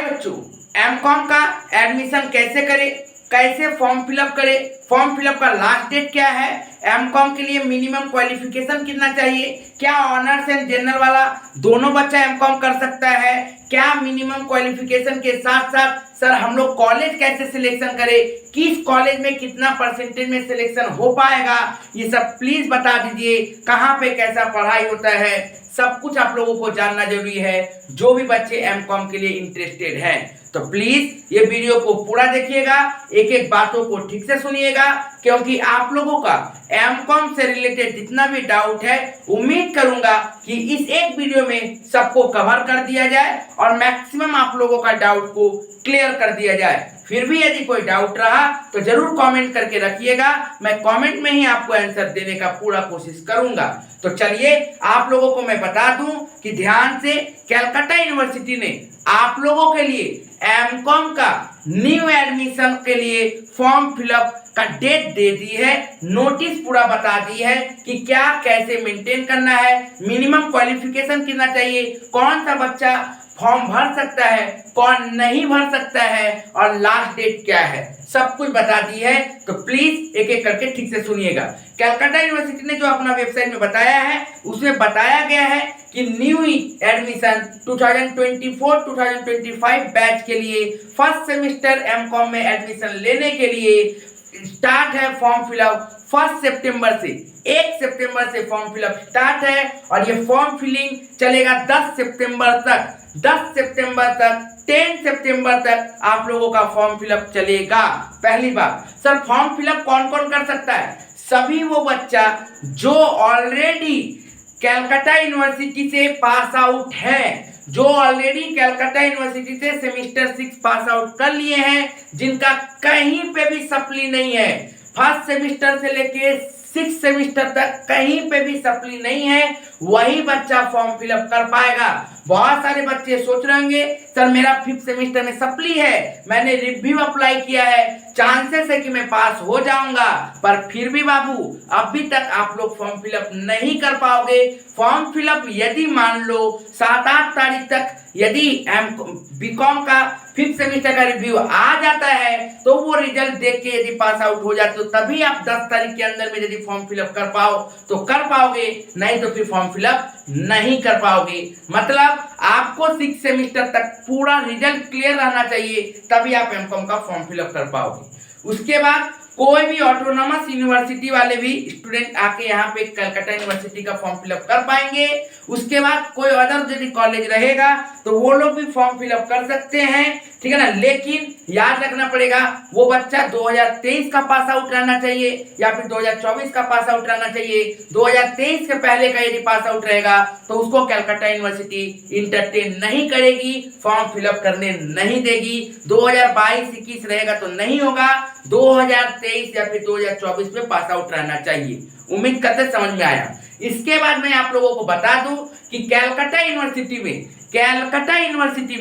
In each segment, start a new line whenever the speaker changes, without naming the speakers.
हाय बच्चों, एमकॉम का एडमिशन कैसे करें, कैसे फॉर्म फिलअप करें, फॉर्म फिलअप का लास्ट डेट क्या है, एमकॉम के लिए मिनिमम क्वालिफिकेशन कितना चाहिए, क्या ऑनर्स एंड जनरल वाला दोनों बच्चा एमकॉम कर सकता है, क्या मिनिमम क्वालिफिकेशन के साथ साथ सर हम लोग कॉलेज कैसे सिलेक्शन करें, किस कॉलेज में कितना परसेंटेज में सिलेक्शन हो पाएगा, ये सब प्लीज बता दीजिए। कहाँ पे कैसा पढ़ाई होता है, सब कुछ आप लोगों को जानना जरूरी है जो भी बच्चे एमकॉम के लिए इंटरेस्टेड हैं। तो प्लीज ये वीडियो को पूरा देखिएगा, एक एक बातों को ठीक से सुनिएगा, क्योंकि आप लोगों का एमकॉम से रिलेटेड जितना भी डाउट है उम्मीद करूंगा कि इस एक वीडियो में सबको कवर कर दिया जाए और मैक्सिमम आप लोगों का डाउट को क्लियर कर दिया जाए। फिर भी यदि कोई डाउट रहा तो जरूर कमेंट करके रखिएगा, मैं कमेंट में ही आपको आंसर देने का पूरा कोशिश करूंगा। तो चलिए आप लोगों को मैं बता दूं कि ध्यान से, कलकत्ता यूनिवर्सिटी ने आप लोगों के लिए एमकॉम का न्यू एडमिशन के लिए फॉर्म फिलअप का डेट दे दी है, नोटिस पूरा बता दी है कि क्या कैसे मेंटेन करना है, मिनिमम क्वालिफिकेशन कितना चाहिए, कौन सा बच्चा फॉर्म भर सकता है, कौन नहीं भर सकता है और लास्ट डेट क्या है, सब कुछ बता दी है। तो प्लीज एक एक करके ठीक से सुनिएगा। कलकत्ता यूनिवर्सिटी ने जो अपना वेबसाइट में बताया है उसमें बताया गया है कि न्यू एडमिशन 2024-2025 बैच के लिए फर्स्ट सेमेस्टर एमकॉम में एडमिशन लेने के लिए स्टार्ट है फॉर्म फिलअप 1 सितंबर से। 1 सितंबर से फॉर्म फिलअप स्टार्ट है और ये फॉर्म फिलिंग चलेगा 10 सितंबर तक। 10 सितंबर तक 10 सितंबर तक आप लोगों का फॉर्म फिलअप चलेगा। पहली बात, सर फॉर्म फिलअप कौन कौन कर सकता है? सभी वो बच्चा जो ऑलरेडी कलकत्ता यूनिवर्सिटी से पास आउट है, जो ऑलरेडी कलकत्ता यूनिवर्सिटी से सेमेस्टर 6 पास आउट कर लिए हैं, जिनका कहीं पे भी सप्ली नहीं है, फर्स्ट सेमेस्टर से लेके 6 सेमेस्टर तक कहीं पे भी सप्ली नहीं है, वही बच्चा फॉर्म फिलअप कर पाएगा। बहुत सारे बच्चे सोच रहे होंगे सर मेरा 5th सेमेस्टर में सप्ली है, मैंने रिव्यू अप्लाई किया है, चांसेस है कि मैं पास हो जाऊंगा, पर फिर भी बाबू अभी तक आप लोग फॉर्म फिलअप नहीं कर पाओगे। फॉर्म फिलअप यदि मान लो 7-8 तारीख तक यदि बीकॉम का 5th सेमेस्टर का रिव्यू आ जाता है तो वो रिजल्ट देख के यदि पास आउट हो जाते हो तभी आप 10 तारीख के अंदर में यदि फॉर्म फिलअप कर पाओ तो कर पाओगे, नहीं तो फिर फॉर्म फिलअप नहीं कर पाओगे। मतलब आपको 6 सेमेस्टर तक पूरा रिजल्ट क्लियर रहना चाहिए तभी आप एमकॉम का फॉर्म फिलअप कर पाओगे। उसके बाद कोई भी ऑटोनॉमस यूनिवर्सिटी वाले भी स्टूडेंट आके यहाँ पे कलकत्ता यूनिवर्सिटी का फॉर्म फिलअप कर पाएंगे। उसके बाद कोई अदर यदि कॉलेज रहेगा तो वो लोग भी फॉर्म फिलअप कर सकते हैं, ठीक है ना। लेकिन याद रखना पड़ेगा वो बच्चा 2023 का पास आउट रहना चाहिए या फिर 2024 का पास आउट रहना चाहिए। 2023 के पहले का यदि पास आउट रहेगा तो उसको कलकत्ता यूनिवर्सिटी इंटरटेन नहीं करेगी, फॉर्म फिलअप करने नहीं देगी। 2022-21 रहेगा तो नहीं होगा, 2023 या फिर 2024 में पास आउट रहना चाहिए। उम्मीद करते समझ में आया। इसके बाद मैं आप लोगों को बता दूं कि कलकत्ता यूनिवर्सिटी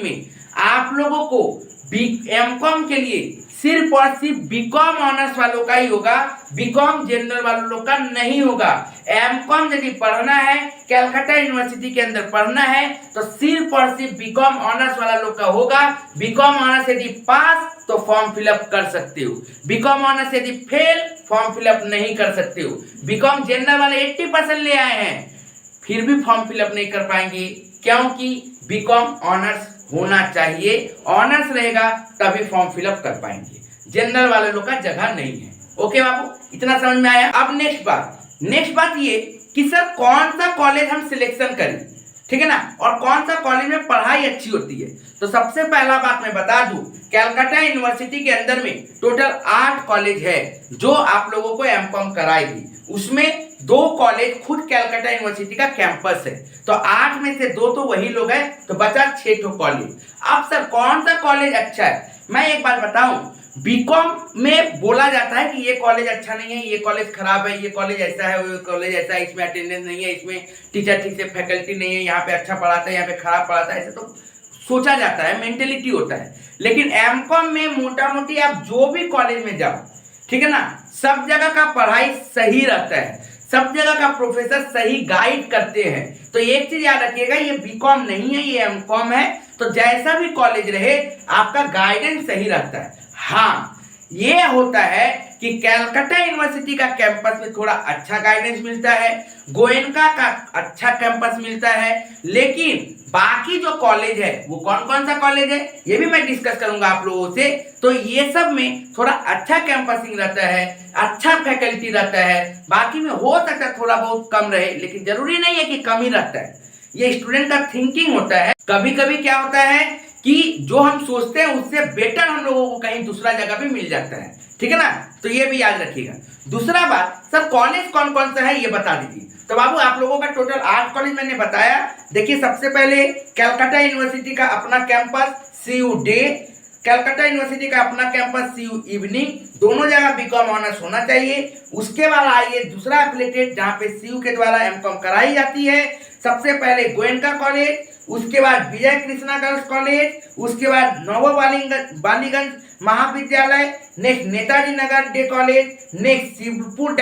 में आप लोगों को एमकॉम के लिए सिर्फ और सिर्फ बीकॉम ऑनर्स वालों का ही होगा, बीकॉम जनरल वालों का नहीं होगा। एमकॉम यदि पढ़ना है, कलकत्ता यूनिवर्सिटी के अंदर पढ़ना है तो सिर्फ और सिर्फ बीकॉम ऑनर्स वाला लोग का होगा। बीकॉम ऑनर्स यदि पास तो फॉर्म फिलअप कर सकते हो, बीकॉम ऑनर्स यदि फेल फॉर्म फिलअप नहीं कर सकते हो। बीकॉम जनरल वाले 80% ले आए हैं फिर भी फॉर्म फिलअप नहीं कर पाएंगे, क्योंकि बीकॉम ऑनर्स होना चाहिए, ऑनर्स रहेगा तभी फॉर्म फिलअप कर पाएंगे, जनरल वाले लोग का जगह नहीं है। ओके बाबू, इतना समझ में आया। अब नेक्स्ट बात ये कि सर कौन सा कॉलेज हम सिलेक्शन करें, ठीक है ना, और कौन सा कॉलेज में पढ़ाई अच्छी होती है। तो सबसे पहला बात मैं बता दूं, कलकत्ता यूनिवर्सिटी के अंदर में टोटल 8 कॉलेज है जो आप लोगों को एमकॉम कराएगी। उसमें 2 कॉलेज खुद कलकत्ता यूनिवर्सिटी का कैंपस है, तो 8 में से 2 तो वही लोग हैं, तो बचा 6 कॉलेज। अब सर कौन सा कॉलेज अच्छा है, मैं एक बात बताऊं, बीकॉम में बोला जाता है कि ये कॉलेज अच्छा नहीं है, ये कॉलेज खराब है, ये कॉलेज ऐसा है, वो कॉलेज ऐसा है, इसमें अटेंडेंस नहीं है, इसमें टीचर ठीक से फैकल्टी नहीं है, यहाँ पे अच्छा पढ़ाता है, यहाँ पे खराब पढ़ाता है, ऐसे तो सोचा जाता है, मेंटेलिटी होता है। लेकिन एमकॉम में मोटा मोटी आप जो भी कॉलेज में जाओ, ठीक है ना, सब जगह का पढ़ाई सही रहता है, सब जगह का प्रोफेसर सही गाइड करते हैं। तो एक चीज याद रखिएगा, ये बीकॉम नहीं है, ये एमकॉम है। तो जैसा भी कॉलेज रहे आपका गाइडेंस सही रहता है। हाँ, ये होता है कि कलकत्ता यूनिवर्सिटी का कैंपस में थोड़ा अच्छा गाइडेंस मिलता है, गोयनका का अच्छा कैंपस मिलता है, लेकिन बाकी जो कॉलेज है वो कौन कौन सा कॉलेज है ये भी मैं डिस्कस करूंगा आप लोगों से। तो ये सब में थोड़ा अच्छा कैंपसिंग रहता है, अच्छा फैकल्टी रहता है, बाकी में हो सकता है थोड़ा बहुत कम रहे, लेकिन जरूरी नहीं है कि कम ही रहता है। ये स्टूडेंट का थिंकिंग होता है। कभी कभी क्या होता है कि जो हम सोचते हैं उससे बेटर हम लोगों को कहीं दूसरा जगह भी मिल जाता है, ठीक है ना। तो ये भी याद रखिएगा। दूसरा बात, सर कॉलेज कौन कौन सा है ये बता दीजिए। तो बाबू आप लोगों का टोटल 8 कॉलेज मैंने बताया। देखिए सबसे पहले कलकत्ता यूनिवर्सिटी का अपना campus CU day, Calcutta university का अपना कैंपस CU इवनिंग, दोनों जगह बीकॉम ऑनर्स होना चाहिए। उसके बाद आइए दूसरा एफिलिएटेड जहाँ पे CU के द्वारा एमकॉम कराई जाती है। सबसे पहले गोयनका कॉलेज, उसके बाद विजय कृष्णा गर्ल्स कॉलेज, उसके बाद Naba Ballygunge Mahavidyalaya, next Netaji Nagar day college, next Shibpur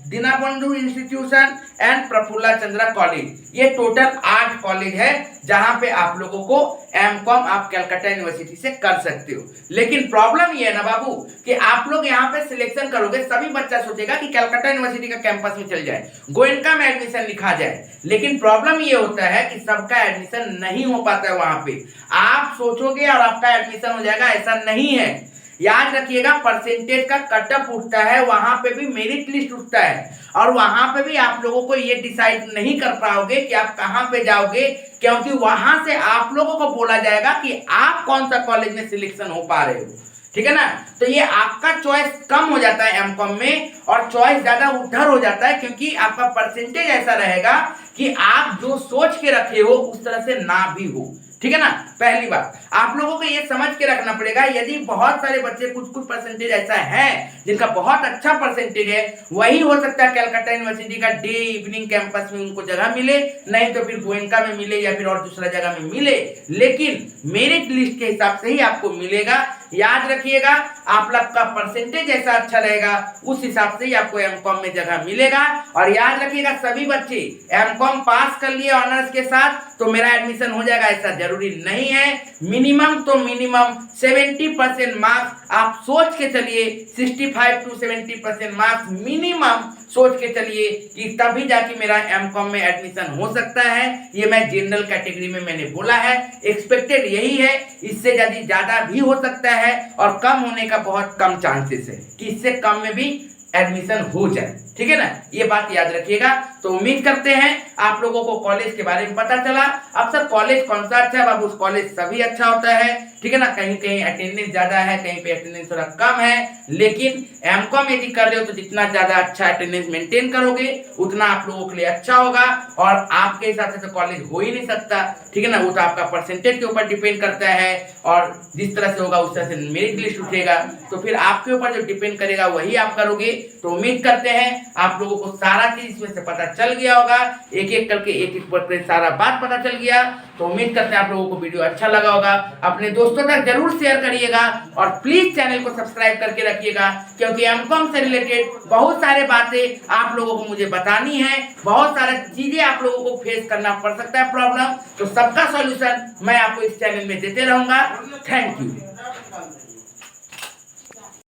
Dinabandhu institution and Prafulla Chandra college. ये टोटल 8 कॉलेज है जहां पे आप लोगों को एमकॉम आप कलकत्ता यूनिवर्सिटी से कर सकते हो। लेकिन प्रॉब्लम ये है ना बाबू कि आप लोग यहाँ पे सिलेक्शन करोगे, सभी बच्चा सोचेगा कि कलकत्ता यूनिवर्सिटी का कैंपस में चल जाए, गोयनका में एडमिशन लिखा जाए, लेकिन प्रॉब्लम ये होता है कि सबका एडमिशन नहीं हो पाता है। वहां पे आप सोचोगे और आपका एडमिशन हो जाएगा, ऐसा नहीं है। याद रखिएगा, परसेंटेज का कटअप उठता है, वहां पे भी मेरिट लिस्ट उठता है, और वहां पे भी आप लोगों को ये डिसाइड नहीं कर पाओगे कि आप कहां पे जाओगे, क्योंकि वहां से आप लोगों को बोला जाएगा कि आप कौन सा कॉलेज में सिलेक्शन हो पा रहे हो, ठीक है ना। तो ये आपका चॉइस कम हो जाता है एमकॉम में, और चॉइस ज्यादा उधर हो जाता है, क्योंकि आपका परसेंटेज ऐसा रहेगा कि आप जो सोच के रखे हो उस तरह से ना भी हो, ठीक है ना। पहली बात आप लोगों को ये समझ के रखना पड़ेगा, यदि बहुत सारे बच्चे कुछ परसेंटेज ऐसा है जिनका बहुत अच्छा परसेंटेज है, वही हो सकता है कलकत्ता यूनिवर्सिटी का डे इवनिंग कैंपस में उनको जगह मिले, नहीं तो फिर गोयनका में मिले या फिर और दूसरा जगह में मिले, लेकिन मेरिट लिस्ट के हिसाब से ही आपको मिलेगा। याद रखिएगा, आप लोग का परसेंटेज जैसा अच्छा रहेगा उस हिसाब से ही आपको एमकॉम में जगह मिलेगा। और याद रखिएगा, सभी बच्चे एमकॉम पास कर लिए ऑनर्स के साथ तो मेरा एडमिशन हो जाएगा, ऐसा जरूरी नहीं है। मिनिमम तो मिनिमम 70% मार्क्स आप सोच के चलिए, 65 to 70% मार्क्स मिनिमम सोच के चलिए कि तभी जाके मेरा एमकॉम में एडमिशन हो सकता है। ये मैं जनरल कैटेगरी में मैंने बोला है, एक्सपेक्टेड यही है। इससे यदि ज्यादा भी हो सकता है और कम होने का बहुत कम चांसेस है कि इससे कम में भी एडमिशन हो जाए, ठीक है ना। ये बात याद रखिएगा। तो उम्मीद करते हैं आप लोगों को कॉलेज के बारे में पता चला। अब सर कॉलेज कौन सा अच्छा है बाबू, कॉलेज सभी अच्छा होता है, ठीक है ना। कहीं कहीं अटेंडेंस ज्यादा है, कहीं पे अटेंडेंस थोड़ा कम है, लेकिन एमकॉम यदि कर रहे हो तो जितना ज्यादा अच्छा अटेंडेंस मेंटेन करोगे उतना आप लोगों के लिए अच्छा होगा। और आपके हिसाब से तो कॉलेज हो ही नहीं सकता, ठीक है ना। वो तो आपका परसेंटेज के ऊपर डिपेंड करता है, और जिस तरह से होगा उस तरह से मेरिट लिस्ट उठेगा, तो फिर आपके ऊपर जो डिपेंड करेगा वही आप करोगे। तो उम्मीद करते हैं आप लोगों को सारा चीज इसमें से पता चल गया होगा, एक एक करके एक एक करके सारा बात पता चल गया। तो उम्मीद करते हैं आप लोगों को वीडियो अच्छा लगा होगा। अपने दोस्तों तक जरूर शेयर करिएगा और प्लीज चैनल को सब्सक्राइब करके रखिएगा, क्योंकि एमकॉम से रिलेटेड बहुत सारे बातें आप लोगों को मुझे बतानी है, बहुत सारी चीजें आप लोगों को फेस करना पड़ सकता है प्रॉब्लम, तो सबका सॉल्यूशन मैं आपको इस चैनल में देते रहूंगा। Thank you.